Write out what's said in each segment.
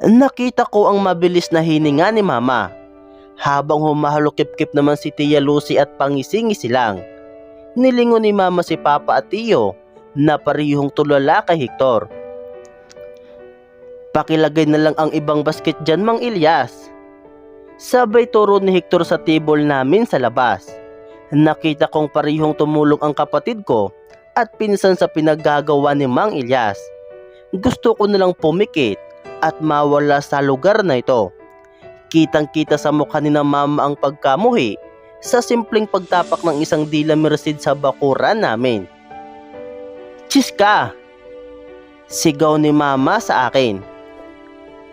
Nakita ko ang mabilis na hininga ni Mama, habang humahalukip-kip naman si Tia Lucy at pangisi-ngisi lang. Nilingon ni Mama si Papa at Tio na parehong tulala kay Hector. "Pakilagay na lang ang ibang basket dyan, Mang Ilyas." Sabay turo ni Hector sa table namin sa labas. Nakita kong parehong tumulong ang kapatid ko at pinsan sa pinaggagawa ni Mang Ilyas. Gusto ko nalang pumikit at mawala sa lugar na ito. Kitang-kita sa mukha ni na Mama ang pagkamuhi sa simpleng pagtapak ng isang dila merced sa bakuran namin. "Chiska!" sigaw ni Mama sa akin.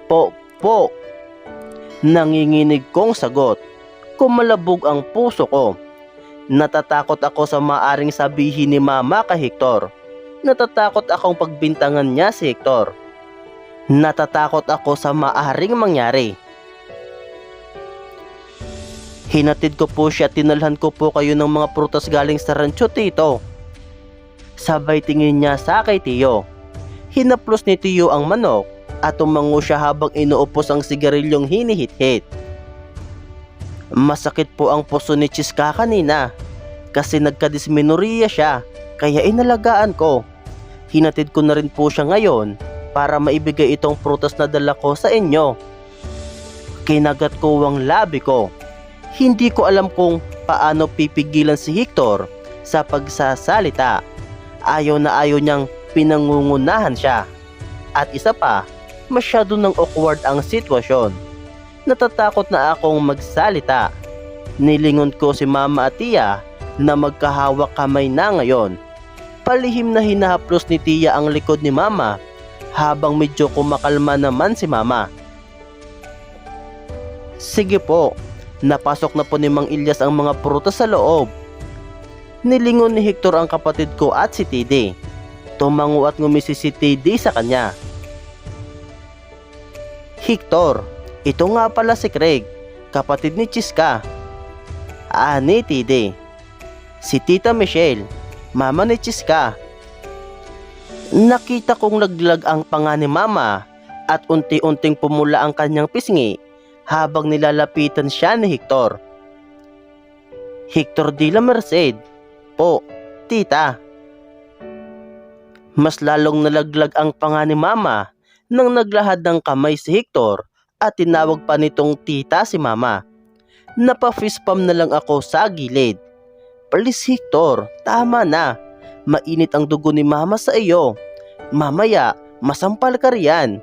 Po. Nanginginig kong sagot. Kumalabog ang puso ko. Natatakot ako sa maaring sabihin ni Mama kay Hector. Natatakot akong pagbintangan niya si Hector. Natatakot ako sa maaring mangyari. Hinatid ko po siya at tinalhan ko po kayo ng mga prutas galing sa rancho, Tito. Sabay tingin niya sa kay Tio. Hinaplos ni Tio ang manok at tumango siya habang inuupos ang sigarilyong hinihit-hit. Masakit po ang puso ni Chiska kanina kasi nagkadismenorrhea siya, kaya inalagaan ko. Hinatid ko na rin po siya ngayon para maibigay itong prutas na dala ko sa inyo. Kinagat ko ang labi ko. Hindi ko alam kung paano pipigilan si Hector sa pagsasalita. Ayaw na ayaw niyang pinangungunahan siya. At isa pa, masyado nang awkward ang sitwasyon. Natatakot na akong magsalita. Nilingon ko si Mama at Tia na magkahawak kamay na ngayon. Palihim na hinahaplos ni Tia ang likod ni Mama habang medyo kumakalma naman si Mama. "Sige po, napasok na po ni Mang Ilyas ang mga prutas sa loob." Nilingon ni Hector ang kapatid ko at si Tidi. Tumango at ngumisi si Tidi sa kanya. "Hector, ito nga pala si Craig, kapatid ni Chiska." Ni Tidi. "Si Tita Michelle, mama ni Chiska." Nakita kong laglag ang panga ni Mama at unti-unting pumula ang kanyang pisngi habang nilalapitan siya ni Hector. "Hector de la Merced." "Po, Tita." Mas lalong nalaglag ang panga ni Mama nang naglahad ng kamay si Hector at tinawag pa nitong tita si Mama. Napa-fistpump na lang ako sa gilid. "Please Hector, tama na. Mainit ang dugo ni Mama sa iyo. Mamaya, masampal ka riyan."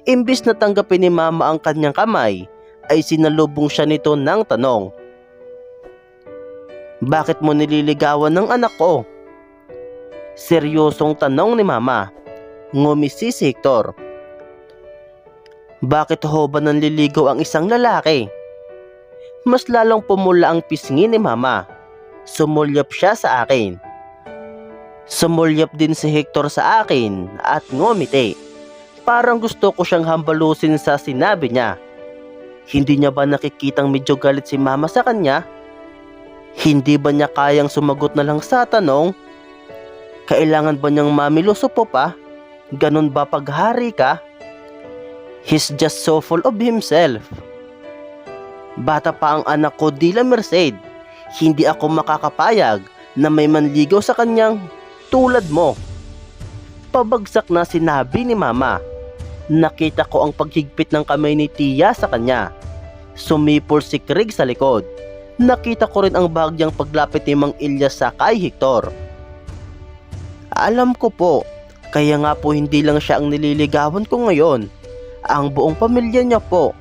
Imbis na tanggapin ni Mama ang kanyang kamay, ay sinalubong siya nito ng tanong. "Bakit mo nililigawan ng anak ko?" Seryosong tanong ni Mama. Ngumisi si Hector. "Bakit ho ba nanliligaw ang isang lalaki?" Mas lalong pumula ang pisngi ni Mama. Sumulyap siya sa akin. Sumulyap din si Hector sa akin at ngumiti. Parang gusto ko siyang hambalusin sa sinabi niya. Hindi niya ba nakikitang medyo galit si Mama sa kanya? Hindi ba niya kayang sumagot na lang sa tanong? Kailangan ba niyang mamilusopo pa? Ganun ba paghari ka? He's just so full of himself. Bata pa ang anak ko, de la Merced. Hindi ako makakapayag na may manligaw sa kanyang tulad mo. Pabagsak na sinabi ni Mama. Nakita ko ang paghigpit ng kamay ni Tia sa kanya. Sumipol si Craig sa likod. Nakita ko rin ang bahagyang paglapit ni Mang Ilyas sa kay Hector. Alam ko po, kaya nga po hindi lang siya ang nililigawan ko ngayon. Ang buong pamilya niya po.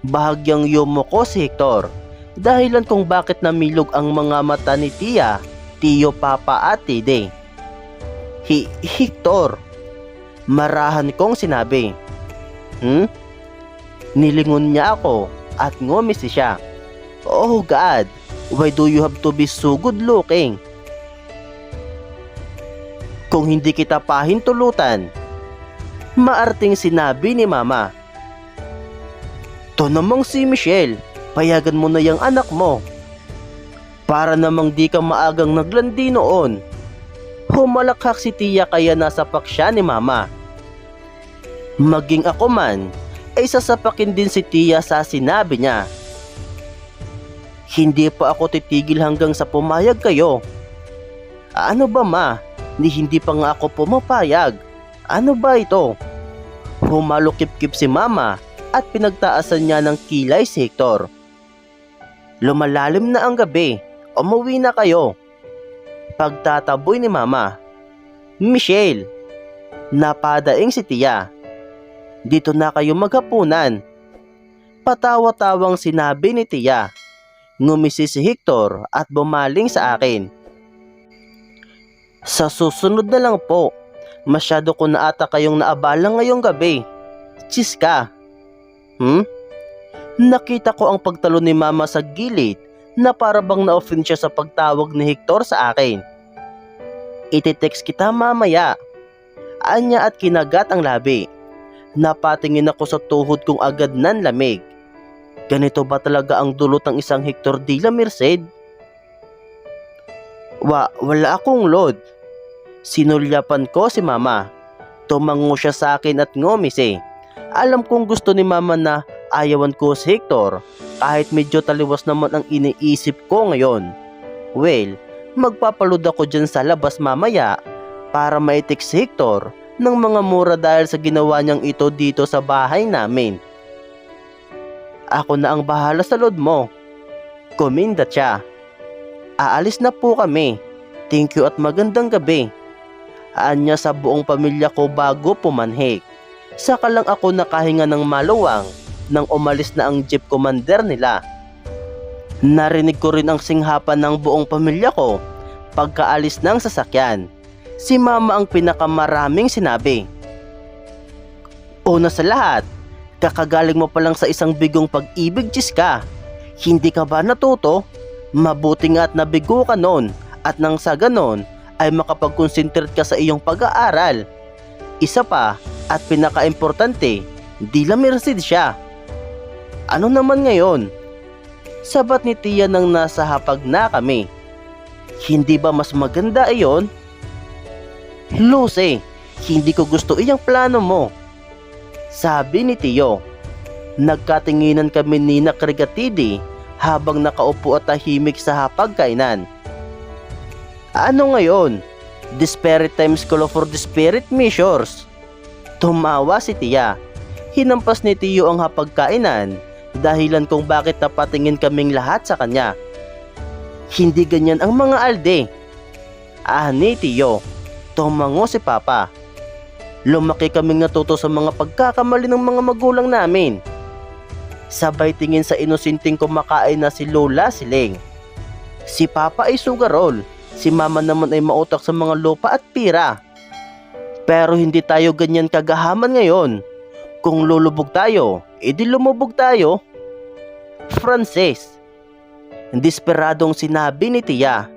Bahagyang yumoko si Hector. Dahilan kung bakit namilog ang mga mata ni Tia, Tio, Papa at Tide. Hector, marahan kong sinabi. Nilingon niya ako at ngumisi siya. Oh God, why do you have to be so good looking? Kung hindi kita pahintulutan, maarting sinabi ni Mama. To namang si Michelle, payagan mo na yung anak mo. Para namang di ka maagang naglandi noon. Humalakhak si Tia kaya nasapak siya ni Mama. Maging ako man, ay sasapakin din si Tia sa sinabi niya. Hindi pa ako titigil hanggang sa pumayag kayo. Ano ba ma? Hindi pa nga ako pumapayag. Ano ba ito? Humalukip-kip si mama at pinagtaasan niya ng kilay si Hector. Lumalalim na ang gabi. Umuwi na kayo. Pagtataboy ni mama. Michelle, napadaing si Tia. Dito na kayo maghapunan. Patawa-tawang sinabi ni Tia. Ngumisi si Hector at bumaling sa akin. Sa susunod na lang po. Masyado ko na ata kayong naabala ngayong gabi. Chiska. Nakita ko ang pagtalo ni mama sa gilid na para bang na-offend siya sa pagtawag ni Hector sa akin. Iti-text kita mamaya. Anya at kinagat ang labi. Napatingin ako sa tuhod kong agad nan lamig. Ganito ba talaga ang dulot ng isang Hector de la Merced? Wala akong load. Sinulyapan ko si mama. Tumango siya sa akin at ngumisi. Alam kong gusto ni mama na ayawan ko si Hector kahit medyo taliwas naman ang iniisip ko ngayon. Well, magpapalood ako dyan sa labas mamaya para maitik si Hector ng mga mura dahil sa ginawa niyang ito dito sa bahay namin. Ako na ang bahala sa load mo. Kumindat siya. Aalis na po kami. Thank you at magandang gabi. Anya sa buong pamilya ko bago pumanhik. Saka lang ako nakahinga ng maluwang nang umalis na ang jeep commander nila. Narinig ko rin ang singhapan ng buong pamilya ko pagkaalis ng sasakyan. Si mama ang pinakamaraming sinabi. Una sa lahat, kakagaling mo pa lang sa isang bigong pag-ibig, Chiska. Hindi ka ba natuto? Mabuti nga at nabigo ka noon at nang sa ganon ay makapag-concentrate ka sa iyong pag-aaral. Isa pa at pinaka-importante, di la Merced siya. Ano naman ngayon? Sabat ni Tia nang nasa hapag na kami. Hindi ba mas maganda iyon? Lucy, hindi ko gusto iyang plano mo. Sabi ni Tio. Nagkatinginan kami ni Nakrigatidi habang nakaupo at tahimik sa hapagkainan. Ano ngayon? Desperate times call for desperate measures. Tumawa si Tia. Hinampas ni Tio ang hapagkainan, dahilan kung bakit napatingin kaming lahat sa kanya. Hindi ganyan ang mga alde. Ni Tio. Tumango si Papa. Lumaki kaming natuto sa mga pagkakamali ng mga magulang namin. Sabay tingin sa inosinting kumakain na si Lola Siling. Si Papa ay sugarol. Si Mama naman ay mautak sa mga lupa at pira. Pero hindi tayo ganyan kagahaman ngayon. Kung lulubog tayo, edi lumubog tayo. Frances. Desperadong sinabi ni Tia.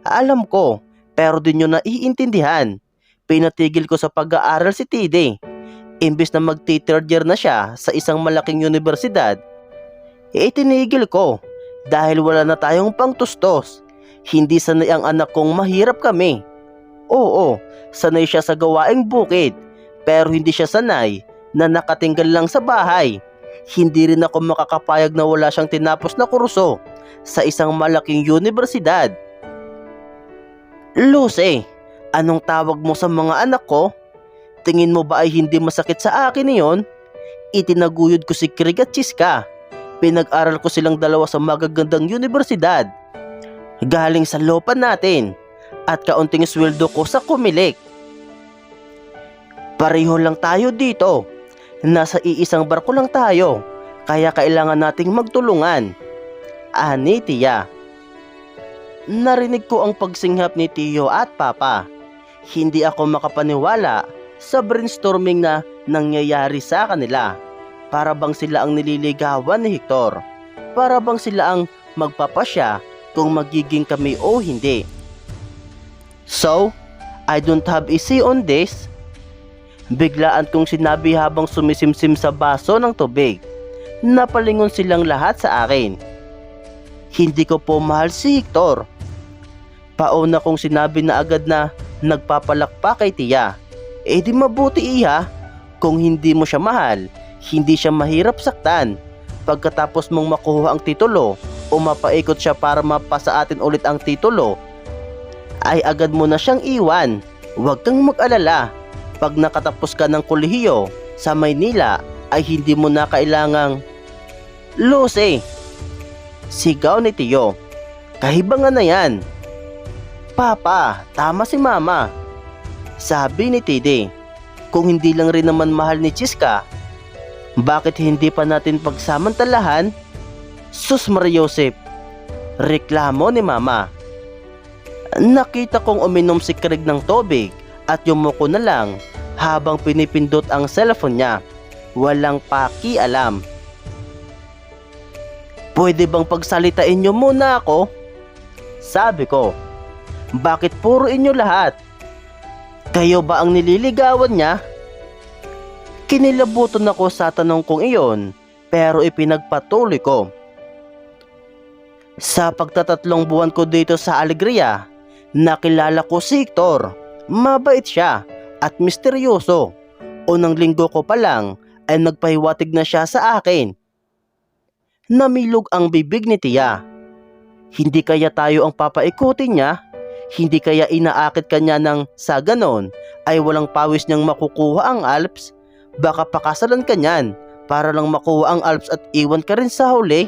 Alam ko, pero di nyo naiintindihan. Pinatigil ko sa pag-aaral si Tide. Imbis na mag-third year na siya sa isang malaking universidad, itinigil ko dahil wala na tayong pangtustos. Hindi sanay ang anak kong mahirap kami. Oo, sanay siya sa gawaing bukid, pero hindi siya sanay na nakatinggal lang sa bahay. Hindi rin ako makakapayag na wala siyang tinapos na kurso sa isang malaking universidad. Lucy, anong tawag mo sa mga anak ko? Tingin mo ba ay hindi masakit sa akin iyon? Itinaguyod ko si Craig at Chiska. Pinag-aral ko silang dalawa sa magagandang universidad. Galing sa lupa natin. At kaunting sweldo ko sa Kumilik. Pareho lang tayo dito. Nasa iisang barko lang tayo. Kaya kailangan nating magtulungan. Ni Tia. Narinig ko ang pagsinghap ni Tio at Papa. Hindi ako makapaniwala sa brainstorming na nangyayari sa kanila. Para bang sila ang nililigawan ni Hector. Para bang sila ang magpapasya kung magiging kami o hindi. So, I don't have a say on this. Biglaan kong sinabi habang sumisimsim sa baso ng tubig. Napalingon silang lahat sa akin. Hindi ko po mahal si Hector. Pauna kong sinabi na agad na nagpapalakpak kay Tia. Di mabuti iha. Kung hindi mo siya mahal, hindi siya mahirap saktan. Pagkatapos mong makuha ang titulo o mapaikot siya para mapasa atin ulit ang titulo, ay agad mo na siyang iwan. Huwag kang mag-alala. Pag nakatapos ka ng kolehiyo sa Maynila, ay hindi mo na kailangang Lucy, sigaw ni Tio. Kahibangan na yan. Papa, tama si Mama, sabi ni Tide. Kung hindi lang rin naman mahal ni Chiska, bakit hindi pa natin pagsamantalahan? Sus Mariosep, reklamo ni Mama. Nakita kong uminom si Craig ng tubig at yumuko na lang habang pinipindot ang cellphone niya. Walang pakialam. Pwede bang pagsalitain niyo muna ako? Sabi ko. Bakit puro inyo lahat? Kayo ba ang nililigawan niya? Kinilabutan ako sa tanong kong iyon, pero ipinagpatuloy ko. Sa pagtatatlong buwan ko dito sa Alegria, nakilala ko si Hector. Mabait siya at misteryoso. Unang linggo ko pa lang ay nagpahiwatig na siya sa akin. Namilog ang bibig ni Tia. Hindi kaya tayo ang papaikutin niya? Hindi kaya inaakit kanya ng sa ganon ay walang pawis niyang makukuha ang Alps? Baka pakasalan ka niyan para lang makuha ang Alps at iwan ka rin sa huli?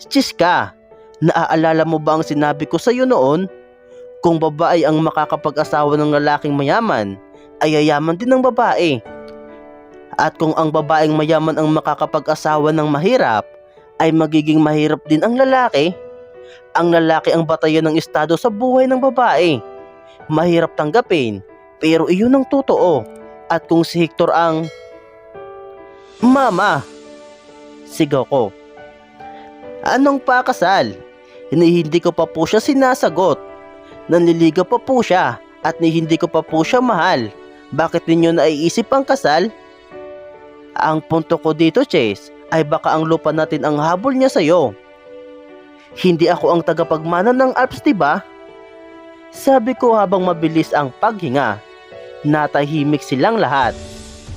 Chiska, naaalala mo ba ang sinabi ko sa iyo noon? Kung babae ang makakapag-asawa ng lalaking mayaman, ay yayaman din ng babae. At kung ang babaeng mayaman ang makakapag-asawa ng mahirap, ay magiging mahirap din ang lalaki. Ang lalaki ang batayan ng estado sa buhay ng babae. Mahirap tanggapin, pero iyon ang totoo. At kung si Hector ang... Mama! Sigaw ko. Anong pakasal? Hindi ko pa po siya sinasagot. Nanliligaw pa po siya at hindi ko pa po siya mahal. Bakit ninyo naiisip ang kasal? Ang punto ko dito, Chase, ay baka ang lupa natin ang habol niya sa'yo. Hindi ako ang tagapagmana ng Alps, diba? Sabi ko habang mabilis ang paghinga. Natahimik silang lahat.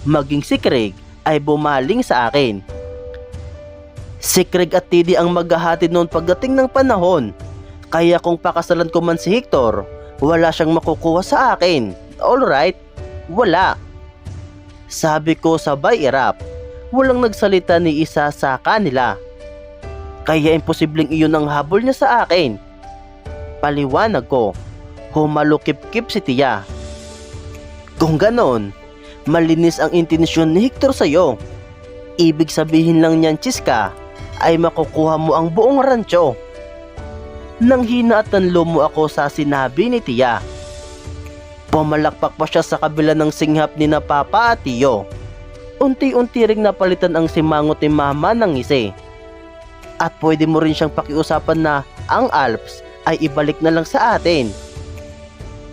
Maging si Craig ay bumaling sa akin. Si Craig at Tiddy ang maghahatid noon pagdating ng panahon. Kaya kung pakasalan ko man si Hector, wala siyang makukuha sa akin. Alright, wala. Sabi ko sabay irap. Walang nagsalita ni isa sa kanila. Kaya imposibleng iyon ang habol niya sa akin. Paliwanag ko. Humalukip-kip si Tia. Kung ganon, malinis ang intensyon ni Hector sa'yo. Ibig sabihin lang niyan, Chiska, ay makukuha mo ang buong rancho. Nang hina at nanlumo ako sa sinabi ni Tia. Pumalakpak pa siya sa kabila ng singhap ni na Papa at Tio. Unti-unti ring napalitan ang simangot ni Mama ng ngisi. At pwede mo rin siyang pakiusapan na ang Alps ay ibalik na lang sa atin.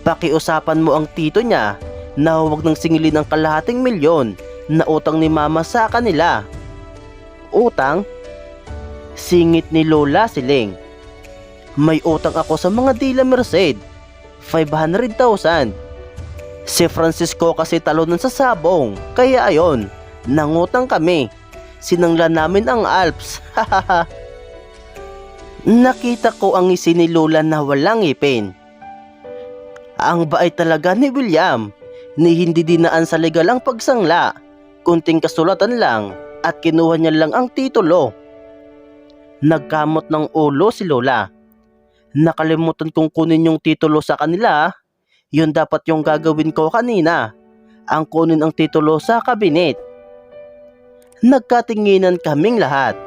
Pakiusapan mo ang tito niya na huwag nang singilin ang kalahating milyon na utang ni Mama sa kanila. Utang? Singit ni Lola Siling. May utang ako sa mga Dila Merced. 500,000. Si Francisco kasi talunan sa sabong. Kaya ayon, nangutang kami. Sinangla namin ang Alps. Nakita ko ang ngisi ni Lola na walang ngipin. Ang bait talaga ni William. Ni hindi dinaan sa legal ang pagsangla. Kunting kasulatan lang at kinuha niya lang ang titulo. Nagkamot ng ulo si Lola. Nakalimutan kong kunin yung titulo sa kanila. Yun dapat yung gagawin ko kanina. Ang kunin ang titulo sa kabinet. Nagkatinginan kaming lahat.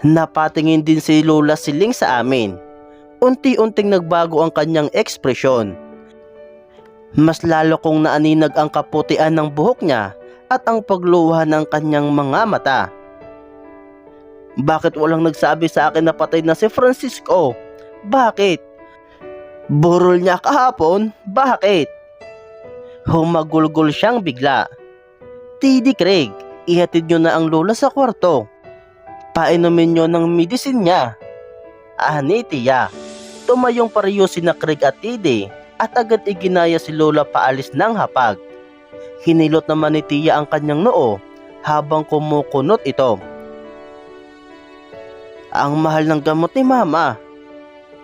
Napatingin din si Lola Siling sa amin. Unti-unting nagbago ang kanyang ekspresyon. Mas lalo kong naaninag ang kaputian ng buhok niya at ang pagluha ng kanyang mga mata. Bakit walang nagsabi sa akin na patay na si Francisco? Bakit? Burol niya kahapon? Bakit? Humagulgol siyang bigla. Tiddy, Craig, ihatid nyo na ang lola sa kwarto. Painumin nyo ng medicine niya. Ni Tia. Tumayong pareho si na Craig at Tiddy at agad iginaya si Lola paalis ng hapag. Hinilot naman ni Tia ang kanyang noo habang kumukunot ito. Ang mahal ng gamot ni Mama.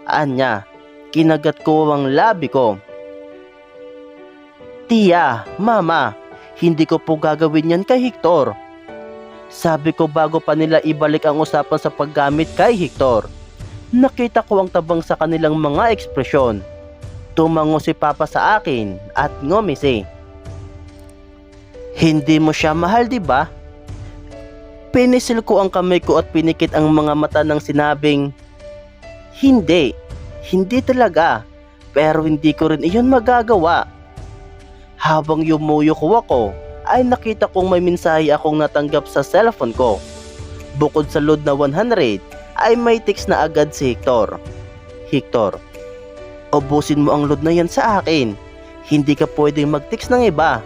Anya, kinagat ko ang labi ko. Tia, Mama, hindi ko po gagawin yan kay Hector. Sabi ko bago pa nila ibalik ang usapan sa paggamit kay Hector. Nakita ko ang tabang sa kanilang mga ekspresyon. Tumango si Papa sa akin at ngumisi. Hindi mo siya mahal, di ba? Pinisil ko ang kamay ko at pinikit ang mga mata ng sinabing, Hindi talaga, pero hindi ko rin iyon magagawa. Habang yumuyuko ako, ay nakita kong may mensahe akong natanggap sa cellphone ko. Bukod sa load na 100, ay may text na agad si Hector. Hector, ubusin mo ang load na yan sa akin. Hindi ka pwedeng mag-text ng iba.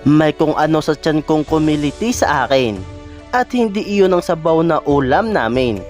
May kung ano sa tiyan kong kumiliti sa akin. At hindi iyon ang sabaw na ulam namin.